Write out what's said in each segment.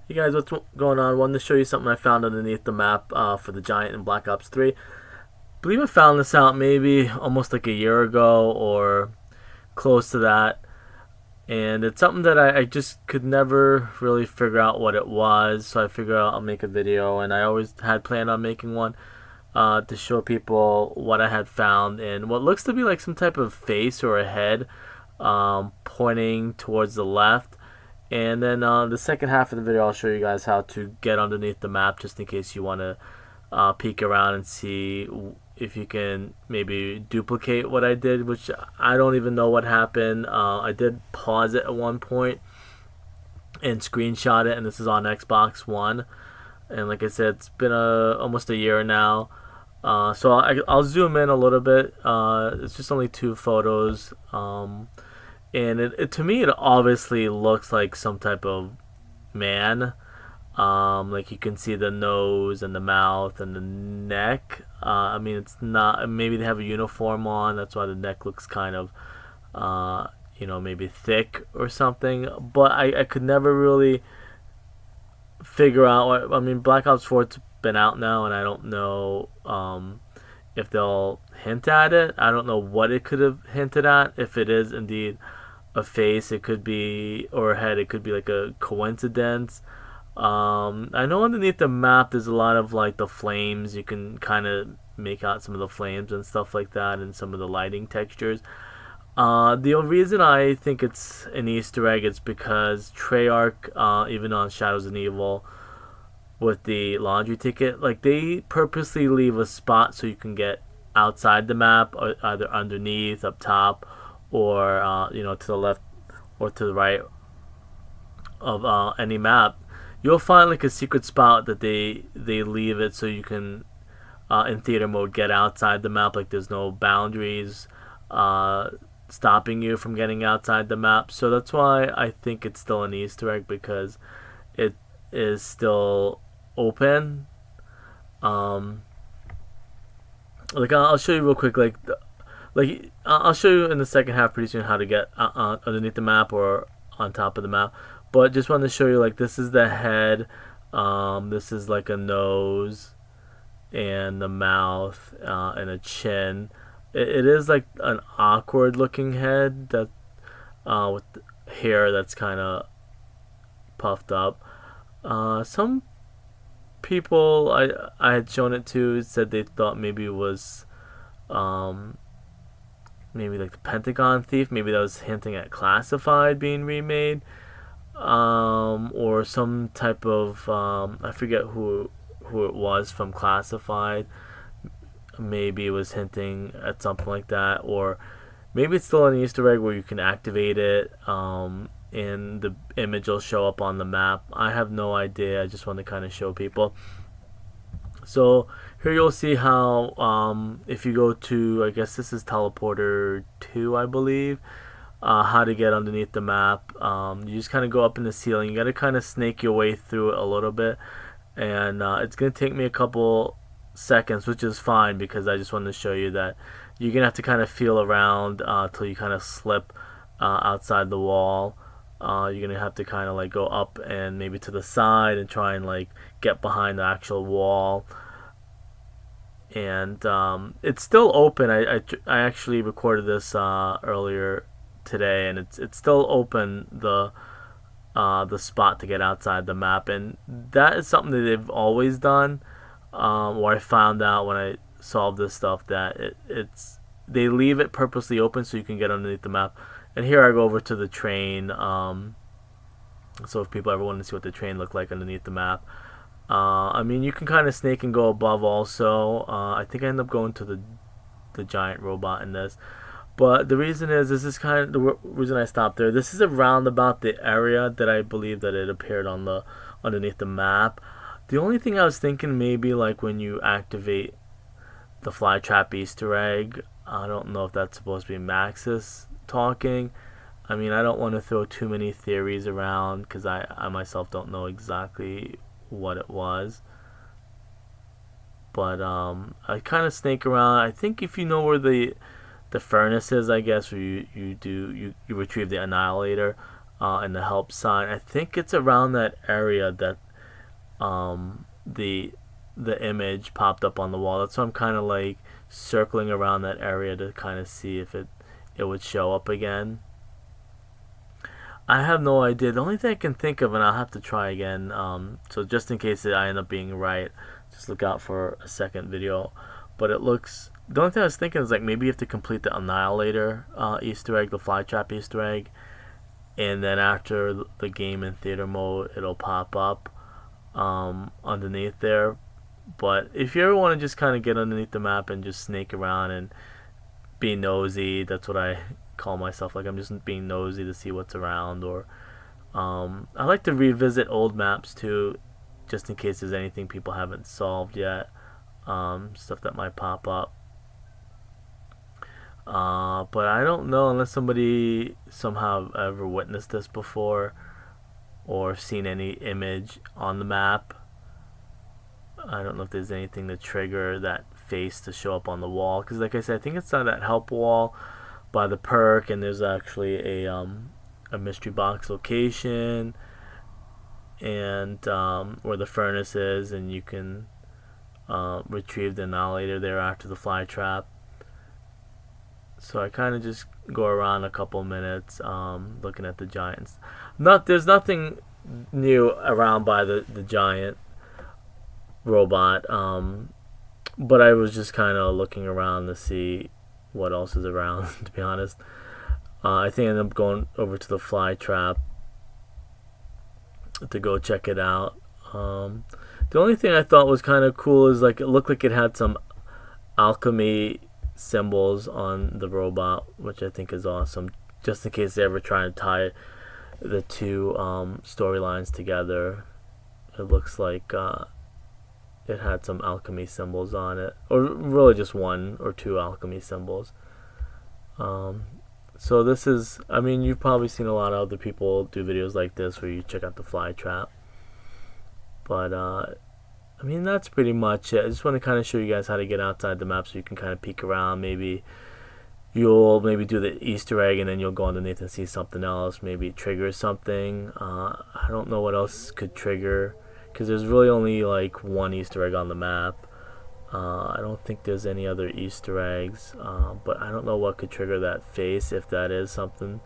Hey guys, what's going on? Wanted to show you something I found underneath the map for the Giant in Black Ops 3. I believe I found this out maybe almost like a year ago or close to that. And it's something that I just could never really figure out what it was. So I figured out I'll make a video, and I always had planned on making one to show people what I had found and what looks to be like some type of face or a head pointing towards the left. And then the second half of the video, I'll show you guys how to get underneath the map, just in case you want to peek around and see if you can maybe duplicate what I did, which I don't even know what happened. I did pause it at one point and screenshot it, and this is on Xbox One. And like I said, it's been almost a year now. I'll zoom in a little bit. It's just only two photos. And to me, it obviously looks like some type of man. Like you can see the nose and the mouth and the neck. I mean, it's not. Maybe they have a uniform on. That's why the neck looks kind of, maybe thick or something. But I could never really figure out what. I mean, Black Ops 4's been out now, and I don't know if they'll hint at it. I don't know what it could have hinted at. If it is indeed a face, it could be, or a head, it could be like a coincidence. I know underneath the map there's a lot of like the flames. You can kind of make out some of the flames and stuff like that, and some of the lighting textures. The only reason I think it's an Easter egg is because Treyarch, even on Shadows and Evil, with the laundry ticket, like they purposely leave a spot so you can get outside the map, or either underneath, up top, or to the left or to the right of any map. You'll find like a secret spot that they leave it so you can in theater mode get outside the map. Like there's no boundaries stopping you from getting outside the map. So that's why I think it's still an Easter egg, because it is still open. Like I'll show you real quick. Like I'll show you in the second half pretty soon how to get underneath the map or on top of the map. But just wanted to show you, like, this is the head. This is like a nose and the mouth and a chin. It is like an awkward looking head that with hair that's kind of puffed up. Some people I had shown it to said they thought maybe it was maybe like the Pentagon Thief. Maybe that was hinting at Classified being remade, or some type of I forget who it was from Classified. Maybe it was hinting at something like that, or maybe it's still an Easter egg where you can activate it, and the image will show up on the map. I have no idea. I just want to kind of show people. So here you'll see how if you go to, I guess this is teleporter 2, I believe, how to get underneath the map. You just kind of go up in the ceiling. You got to kind of snake your way through it a little bit, and it's going to take me a couple seconds, which is fine, because I just wanted to show you that you're going to have to kind of feel around till you kind of slip outside the wall. You're going to have to kind of like go up and maybe to the side and try and like get behind the actual wall. And it's still open. I actually recorded this earlier today, and it's still open, the spot to get outside the map, and that is something that they've always done. Or I found out when I solved this stuff that it's they leave it purposely open so you can get underneath the map. And here I go over to the train. So if people ever want to see what the train looked like underneath the map, I mean, you can kind of snake and go above also. I think I end up going to the giant robot in this. But the reason is, this is kind of the reason I stopped there. This is around about the area that I believe that it appeared on the underneath the map. The only thing I was thinking, maybe like when you activate the flytrap Easter egg, I don't know if that's supposed to be Maxis talking. I mean, I don't want to throw too many theories around, because I myself don't know exactly what it was. But I kind of snake around. I think if you know where the furnace is, I guess, where you retrieve the annihilator, and the help sign. I think it's around that area that the image popped up on the wall. That's why I'm kind of like circling around that area to kind of see if it would show up again. I have no idea. The only thing I can think of, and I'll have to try again, so just in case I end up being right, just look out for a second video. But it looks, the only thing I was thinking is like maybe you have to complete the Annihilator Easter egg, the Flytrap Easter egg, and then after the game in theater mode, it'll pop up underneath there. But if you ever want to just kind of get underneath the map and just snake around and be nosy, that's what I call myself. Like, I'm just being nosy to see what's around. Or I like to revisit old maps too, just in case there's anything people haven't solved yet, stuff that might pop up. But I don't know, unless somebody somehow ever witnessed this before or seen any image on the map. I don't know if there's anything to trigger that face to show up on the wall, because like I said, I think it's on that help wall by the perk, and there's actually a mystery box location, and where the furnace is, and you can retrieve the Annihilator there after the fly trap. So I kind of just go around a couple minutes looking at the giants. There's nothing new around by the giant robot, but I was just kind of looking around to see what else is around, to be honest. I think I ended up going over to the fly trap to go check it out. The only thing I thought was kind of cool is like it looked like it had some alchemy symbols on the robot, which I think is awesome, just in case they ever try to tie the two storylines together. It looks like it had some alchemy symbols on it, or really just one or two alchemy symbols. So this is, I mean, you've probably seen a lot of other people do videos like this where you check out the fly trap, but I mean, that's pretty much it. I just want to kind of show you guys how to get outside the map so you can kind of peek around. Maybe you'll do the Easter egg and then you'll go underneath and see something else. Maybe it triggers something. I don't know what else could trigger, because there's really only like one Easter egg on the map. I don't think there's any other Easter eggs, but I don't know what could trigger that face, if that is something.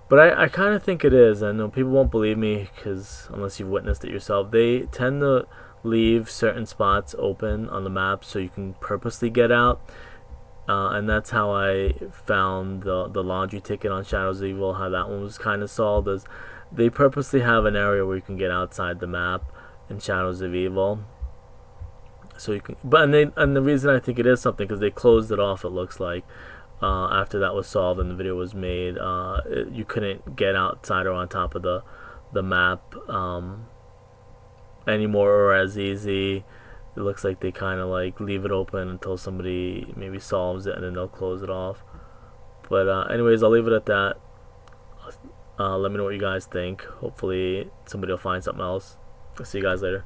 But I kind of think it is. I know people won't believe me, because unless you've witnessed it yourself, they tend to leave certain spots open on the map so you can purposely get out. And that's how I found the laundry ticket on Shadows of Evil, how that one was kind of solved, is they purposely have an area where you can get outside the map in Shadows of Evil, so you can. And the reason I think it is something, because they closed it off, it looks like, after that was solved and the video was made. You couldn't get outside or on top of the map anymore, or as easy. It looks like they kind of like leave it open until somebody maybe solves it, and then they'll close it off. But anyways, I'll leave it at that. Let me know what you guys think. Hopefully somebody will find something else. I'll see you guys later.